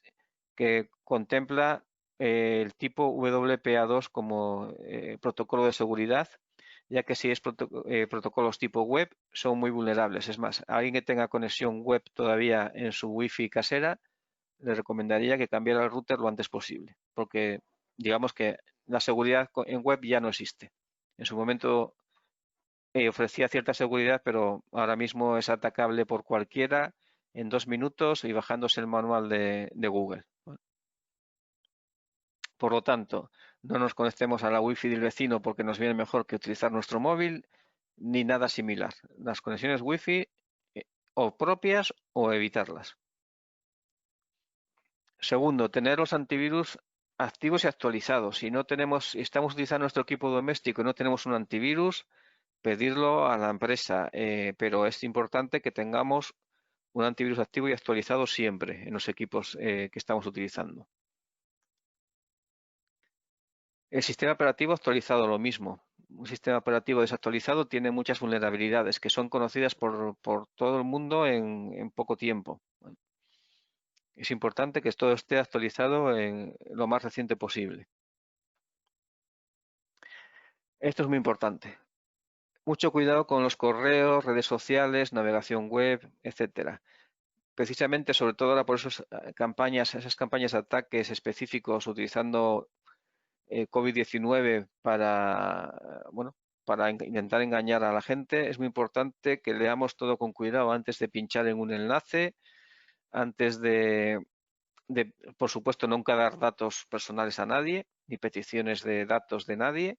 que contempla el tipo WPA2 como protocolo de seguridad, ya que si es protocolos tipo web son muy vulnerables. Es más, a alguien que tenga conexión web todavía en su Wi-Fi casera, le recomendaría que cambiara el router lo antes posible, porque digamos que la seguridad en web ya no existe. En su momento ofrecía cierta seguridad, pero ahora mismo es atacable por cualquiera en 2 minutos y bajándose el manual de Google. Por lo tanto, no nos conectemos a la Wi-Fi del vecino porque nos viene mejor que utilizar nuestro móvil, ni nada similar. Las conexiones Wi-Fi o propias o evitarlas. Segundo, tener los antivirus activos y actualizados. Si estamos utilizando nuestro equipo doméstico y no tenemos un antivirus, pedirlo a la empresa, pero es importante que tengamos un antivirus activo y actualizado siempre en los equipos que estamos utilizando. El sistema operativo actualizado, lo mismo. Un sistema operativo desactualizado tiene muchas vulnerabilidades que son conocidas por todo el mundo en poco tiempo. Es importante que todo esté actualizado en lo más reciente posible. Esto es muy importante. Mucho cuidado con los correos, redes sociales, navegación web, etcétera. Precisamente, sobre todo ahora por esas campañas de ataques específicos utilizando COVID-19 para intentar engañar a la gente, es muy importante que leamos todo con cuidado antes de pinchar en un enlace, antes de por supuesto, nunca dar datos personales a nadie, ni peticiones de datos de nadie,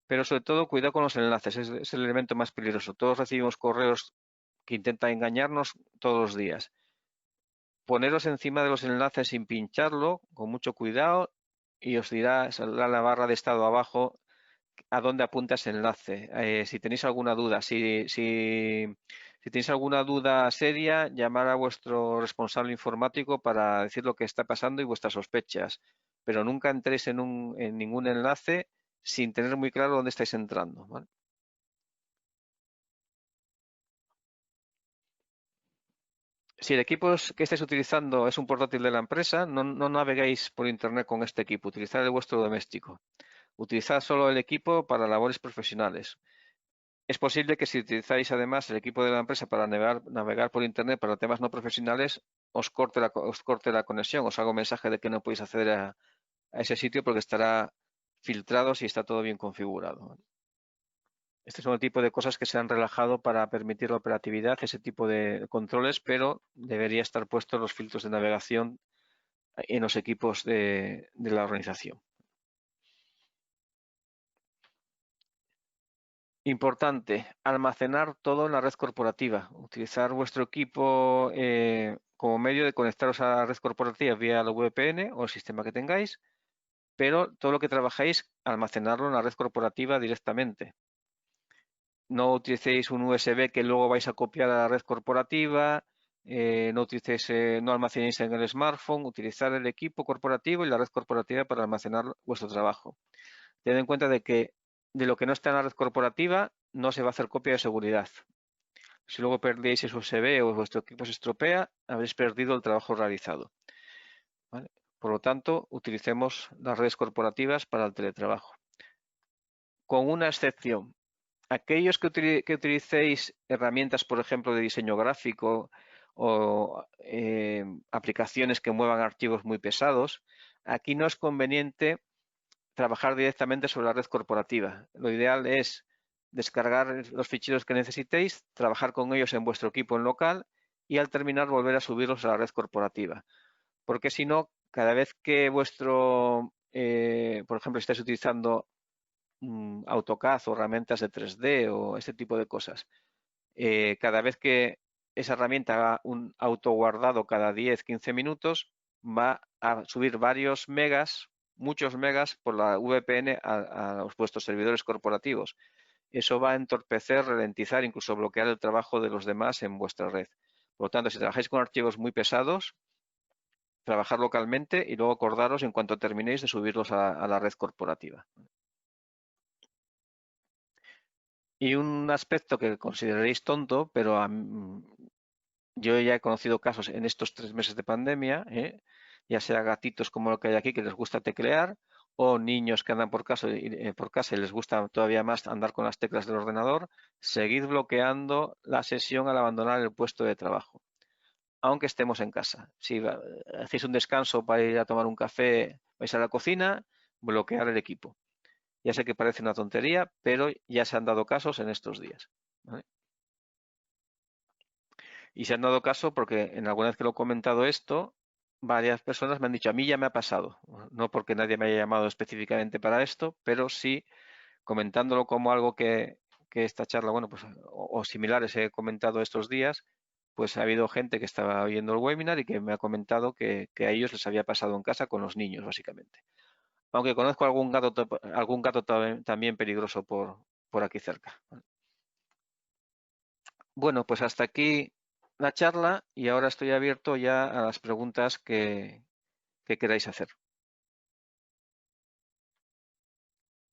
pero sobre todo cuidado con los enlaces, es el elemento más peligroso. Todos recibimos correos que intentan engañarnos todos los días. Poneros encima de los enlaces sin pincharlo, con mucho cuidado, y os dirá, saldrá la barra de estado abajo, a dónde apunta ese enlace. Si tenéis alguna duda, si tenéis alguna duda seria, llamar a vuestro responsable informático para decir lo que está pasando y vuestras sospechas. Pero nunca entréis en ningún enlace sin tener muy claro dónde estáis entrando, ¿vale? Si el equipo que estáis utilizando es un portátil de la empresa, no naveguéis por internet con este equipo, utilizad el vuestro doméstico. Utilizad solo el equipo para labores profesionales. Es posible que si utilizáis además el equipo de la empresa para navegar por internet para temas no profesionales, os corte la conexión, os haga un mensaje de que no podéis acceder a ese sitio porque estará filtrado si está todo bien configurado. Este es un tipo de cosas que se han relajado para permitir la operatividad, ese tipo de controles, pero debería estar puestos los filtros de navegación en los equipos de la organización. Importante, almacenar todo en la red corporativa. Utilizar vuestro equipo como medio de conectaros a la red corporativa vía la VPN o el sistema que tengáis, pero todo lo que trabajáis, almacenarlo en la red corporativa directamente. No utilicéis un USB que luego vais a copiar a la red corporativa, no almacenéis en el smartphone, utilizar el equipo corporativo y la red corporativa para almacenar vuestro trabajo. Tened en cuenta de que de lo que no está en la red corporativa no se va a hacer copia de seguridad. Si luego perdéis ese USB o vuestro equipo se estropea, habréis perdido el trabajo realizado. ¿Vale? Por lo tanto, utilicemos las redes corporativas para el teletrabajo. Con una excepción. Aquellos que utilicéis herramientas, por ejemplo, de diseño gráfico o aplicaciones que muevan archivos muy pesados, aquí no es conveniente trabajar directamente sobre la red corporativa. Lo ideal es descargar los ficheros que necesitéis, trabajar con ellos en vuestro equipo en local y al terminar volver a subirlos a la red corporativa. Porque si no, cada vez que por ejemplo, estáis utilizando AutoCAD o herramientas de 3D o este tipo de cosas, cada vez que esa herramienta haga un autoguardado cada 10-15 minutos, va a subir varios megas, muchos megas por la VPN a vuestros servidores corporativos. Eso va a entorpecer, ralentizar, incluso bloquear el trabajo de los demás en vuestra red. Por lo tanto, si trabajáis con archivos muy pesados, trabajar localmente y luego acordaros en cuanto terminéis de subirlos a la red corporativa. Y un aspecto que consideraréis tonto, pero yo ya he conocido casos en estos 3 meses de pandemia, ya sea gatitos como lo que hay aquí que les gusta teclear, o niños que andan por casa y les gusta todavía más andar con las teclas del ordenador, seguid bloqueando la sesión al abandonar el puesto de trabajo, aunque estemos en casa. Si hacéis un descanso para ir a tomar un café, vais a la cocina, bloquear el equipo. Ya sé que parece una tontería, pero ya se han dado casos en estos días, ¿vale? Y se han dado caso porque en alguna vez que lo he comentado esto, varias personas me han dicho, a mí ya me ha pasado, no porque nadie me haya llamado específicamente para esto, pero sí comentándolo como algo que esta charla, bueno, pues o similares he comentado estos días, pues ha habido gente que estaba viendo el webinar y que me ha comentado que a ellos les había pasado en casa con los niños, básicamente. Aunque conozco algún gato también peligroso por aquí cerca. Bueno, pues hasta aquí la charla y ahora estoy abierto ya a las preguntas que queráis hacer.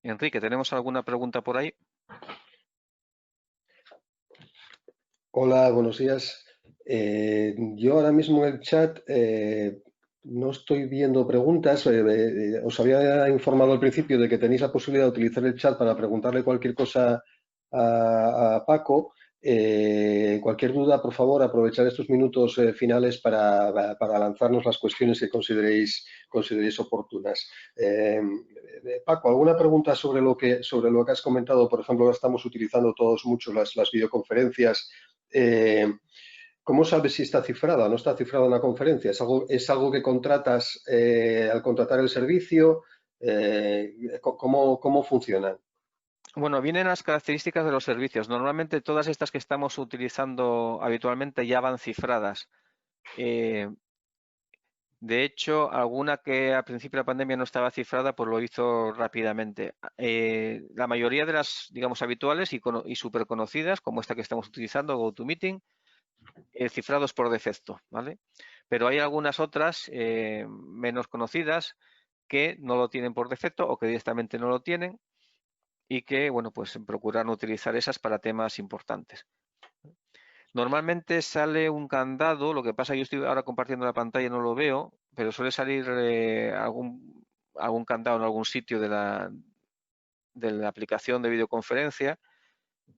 Enrique, ¿tenemos alguna pregunta por ahí? Hola, buenos días. Yo ahora mismo en el chat no estoy viendo preguntas. Os había informado al principio de que tenéis la posibilidad de utilizar el chat para preguntarle cualquier cosa a Paco. Cualquier duda, por favor, aprovechar estos minutos finales para lanzarnos las cuestiones que consideréis oportunas. Paco, ¿alguna pregunta sobre lo que has comentado? Por ejemplo, ahora estamos utilizando todos mucho las videoconferencias. ¿Cómo sabes si está cifrada o no está cifrada una conferencia? ¿Es algo que contratas al contratar el servicio? ¿Cómo funciona? Bueno, vienen las características de los servicios. Normalmente todas estas que estamos utilizando habitualmente ya van cifradas. De hecho, alguna que al principio de la pandemia no estaba cifrada, pues lo hizo rápidamente. La mayoría de las, digamos, habituales y súper conocidas, como esta que estamos utilizando, GoToMeeting, cifrados por defecto, ¿vale? Pero hay algunas otras menos conocidas que no lo tienen por defecto o que directamente no lo tienen y que, bueno, pues procuran utilizar esas para temas importantes. Normalmente sale un candado, lo que pasa, yo estoy ahora compartiendo la pantalla, no lo veo, pero suele salir algún candado en algún sitio de la aplicación de videoconferencia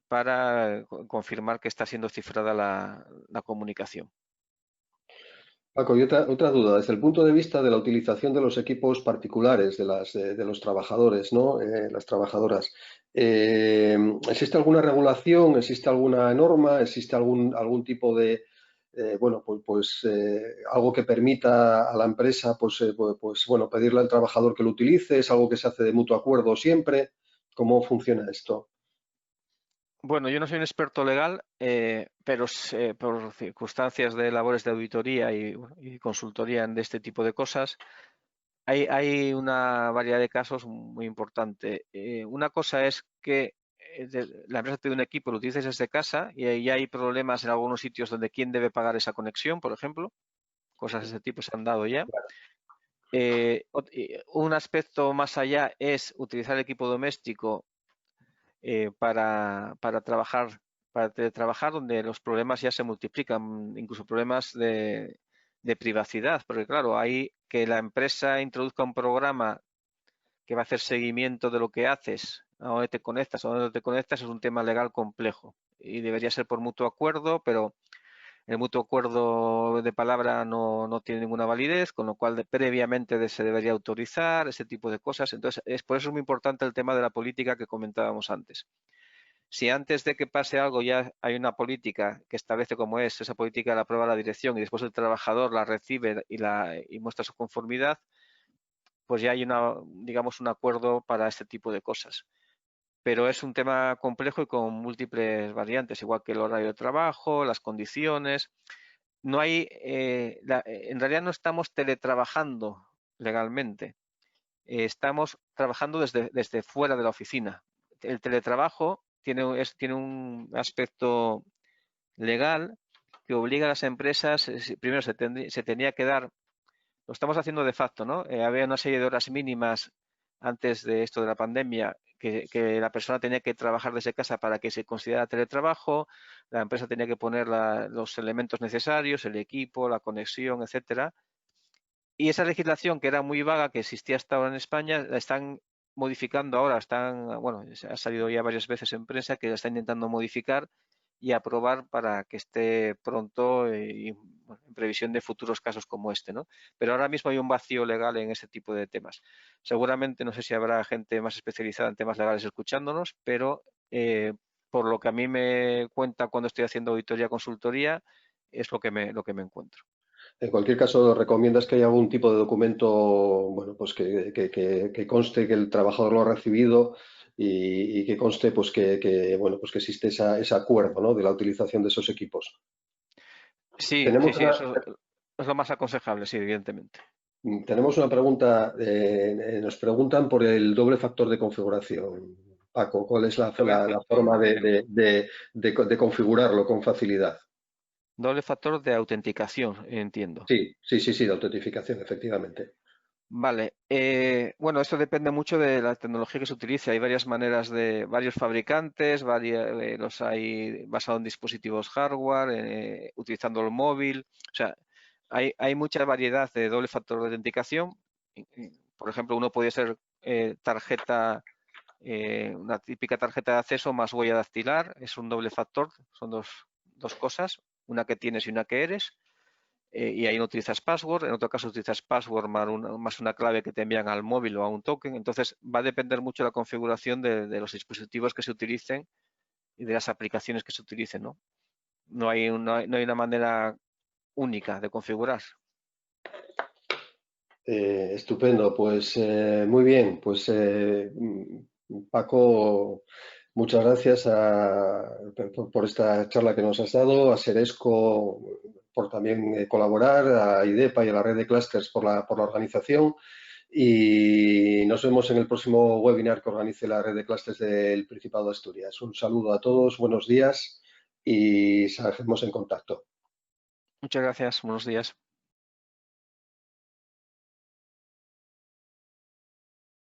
para confirmar que está siendo cifrada la comunicación. Paco, y otra duda, desde el punto de vista de la utilización de los equipos particulares de los trabajadores, ¿no? Las trabajadoras, ¿existe alguna regulación, existe alguna norma, existe algún tipo de, bueno, algo que permita a la empresa, bueno, pedirle al trabajador que lo utilice? ¿Es algo que se hace de mutuo acuerdo siempre? ¿Cómo funciona esto? Bueno, yo no soy un experto legal, pero por circunstancias de labores de auditoría y consultoría de este tipo de cosas, hay una variedad de casos muy importante. Una cosa es que la empresa tiene un equipo, lo utilices desde casa y ahí hay problemas en algunos sitios donde quién debe pagar esa conexión, por ejemplo. Cosas de ese tipo se han dado ya. Un aspecto más allá es utilizar el equipo doméstico para trabajar, para teletrabajar, donde los problemas ya se multiplican, incluso problemas de privacidad, porque claro, hay que la empresa introduzca un programa que va a hacer seguimiento de lo que haces, a dónde te conectas, a dónde no te conectas, es un tema legal complejo y debería ser por mutuo acuerdo, pero el mutuo acuerdo de palabra no tiene ninguna validez, con lo cual previamente se debería autorizar ese tipo de cosas. Entonces, por eso es muy importante el tema de la política que comentábamos antes. Si antes de que pase algo ya hay una política que establece cómo es, esa política la aprueba la dirección y después el trabajador la recibe y muestra su conformidad, pues ya hay digamos, un acuerdo para este tipo de cosas. Pero es un tema complejo y con múltiples variantes, igual que el horario de trabajo, las condiciones. No hay, en realidad no estamos teletrabajando legalmente, estamos trabajando desde fuera de la oficina. El teletrabajo tiene un aspecto legal que obliga a las empresas, primero se tenía que dar, lo estamos haciendo de facto, ¿no? Había una serie de horas mínimas antes de esto de la pandemia que la persona tenía que trabajar desde casa para que se considerara teletrabajo, la empresa tenía que poner los elementos necesarios, el equipo, la conexión, etcétera. Y esa legislación que era muy vaga, que existía hasta ahora en España, la están modificando ahora, bueno, ha salido ya varias veces en prensa que la están intentando modificar y aprobar para que esté pronto bueno, en previsión de futuros casos como este, ¿no? Pero ahora mismo hay un vacío legal en este tipo de temas. Seguramente, no sé si habrá gente más especializada en temas legales escuchándonos, pero por lo que a mí me cuenta cuando estoy haciendo auditoría consultoría, es lo que me encuentro. En cualquier caso, ¿recomiendas que haya algún tipo de documento, bueno, pues que conste que el trabajador lo ha recibido y que conste, pues bueno, pues que existe ese acuerdo, ¿no?, de la utilización de esos equipos? Sí, sí, Tenemos sí, una, eso es lo más aconsejable, sí, evidentemente. tenemos una pregunta, nos preguntan por el doble factor de configuración. Paco, ¿cuál es Doble la factor forma de configurarlo con facilidad? Doble factor de autenticación, entiendo. Sí, de autentificación, efectivamente. Vale, bueno, esto depende mucho de la tecnología que se utilice. Hay varias maneras de varios fabricantes, los hay basados en dispositivos hardware, utilizando el móvil. O sea, hay mucha variedad de doble factor de autenticación. Por ejemplo, uno puede ser una típica tarjeta de acceso más huella dactilar. Es un doble factor, son dos cosas, una que tienes y una que eres. Y ahí no utilizas password, en otro caso utilizas password más una clave que te envían al móvil o a un token. Entonces va a depender mucho la configuración de los dispositivos que se utilicen y de las aplicaciones que se utilicen, ¿no? No hay una manera única de configurar. Estupendo, pues muy bien, pues Paco, muchas gracias por esta charla que nos has dado, a Seresco por también colaborar, a IDEPA y a la red de clústeres por la organización, y nos vemos en el próximo webinar que organice la red de clústeres del Principado de Asturias. Un saludo a todos, buenos días y seguimos en contacto. Muchas gracias, buenos días.